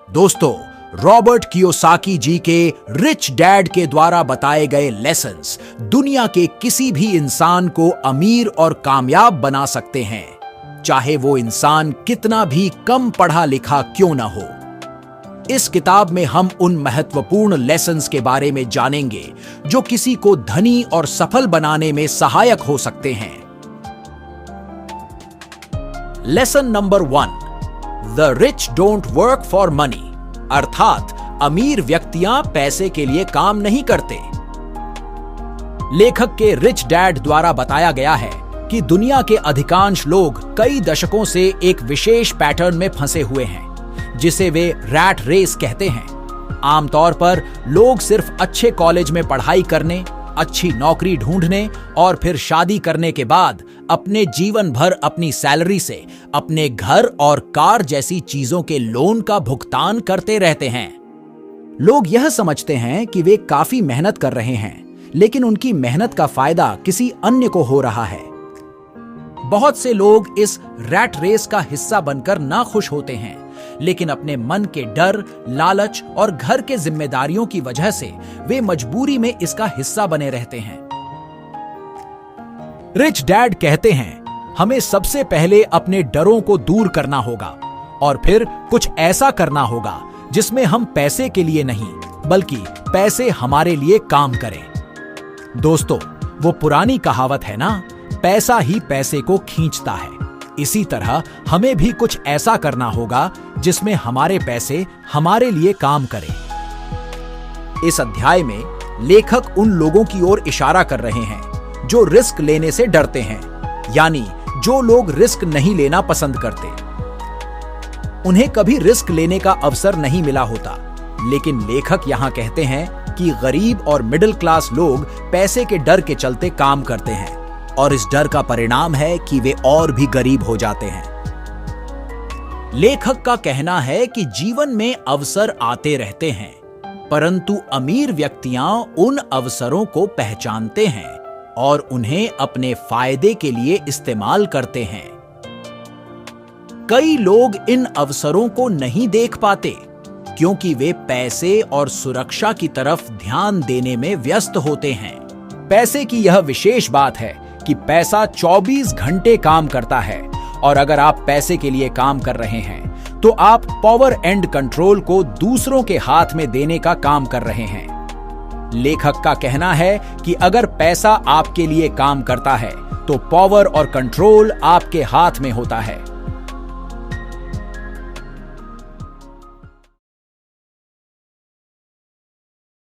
दोस्तों, Robert Kiyosaki जी के rich dad के द्वारा बताए गए लेसन्स दुनिया के किसी भी इंसान को अमीर और कामयाब बना सकते हैं, चाहे वो इंसान कितना भी कम पढ़ा लिखा क्यों न हो। इस किताब में हम उन महत्वपूर्ण लेसन्स के बारे में जानेंगे जो किसी को धनी और सफल बनाने में सहायक हो सकते हैं। Lesson number 1, the rich don't work for money, अर्थात अमीर व्यक्तियां पैसे के लिए काम नहीं करते। लेखक के रिच डैड द्वारा बताया गया है कि दुनिया के अधिकांश लोग कई दशकों से एक विशेष पैटर्न में फंसे हुए हैं जिसे वे रैट रेस कहते हैं। आमतौर पर लोग सिर्फ अच्छे कॉलेज में पढ़ाई करने, अच्छी नौकरी ढूंढने और फिर शादी करने के बाद अपने जीवन भर अपनी सैलरी से अपने घर और कार जैसी चीजों के लोन का भुगतान करते रहते हैं। लोग यह समझते हैं कि वे काफी मेहनत कर रहे हैं, लेकिन उनकी मेहनत का फायदा किसी अन्य को हो रहा है। बहुत से लोग इस रैट रेस का हिस्सा बनकर नाखुश होते हैं, लेकिन अपने मन के डर, लालच और घर के जिम्मेदारियों की वजह से वे मजबूरी में इसका हिस्सा बने रहते हैं। रिच डैड कहते हैं, हमें सबसे पहले अपने डरों को दूर करना होगा और फिर कुछ ऐसा करना होगा जिसमें हम पैसे के लिए नहीं, बल्कि पैसे हमारे लिए काम करें। दोस्तों, वो पुरानी कहावत है ना, पैसा ही पैसे को खींचता है। इसी तरह हमें भी कुछ ऐसा करना होगा जिसमें हमारे पैसे हमारे लिए काम करें। इस अध्याय में लेखक उन लोगों की ओर इशारा कर रहे हैं जो रिस्क लेने से डरते हैं, यानी जो लोग रिस्क नहीं लेना पसंद करते। उन्हें कभी रिस्क लेने का अवसर नहीं मिला होता, लेकिन लेखक यहां कहते हैं कि गरीब और मिडिल क्लास लोग पैसे के डर के चलते काम करते हैं और इस डर का परिणाम है कि वे और भी गरीब हो जाते हैं। लेखक का कहना है कि जीवन में अवसर आते रहते हैं, परंतु अमीर व्यक्तियां उन अवसरों को पहचानते हैं और उन्हें अपने फायदे के लिए इस्तेमाल करते हैं। कई लोग इन अवसरों को नहीं देख पाते क्योंकि वे पैसे और सुरक्षा की तरफ ध्यान देने में व्यस्त होते हैं। पैसे की यह विशेष बात है कि पैसा 24 घंटे काम करता है और अगर आप पैसे के लिए काम कर रहे हैं तो आप पावर एंड कंट्रोल को दूसरों के हाथ में देने का काम कर रहे हैं। लेखक का कहना है कि अगर पैसा आपके लिए काम करता है तो पावर और कंट्रोल आपके हाथ में होता है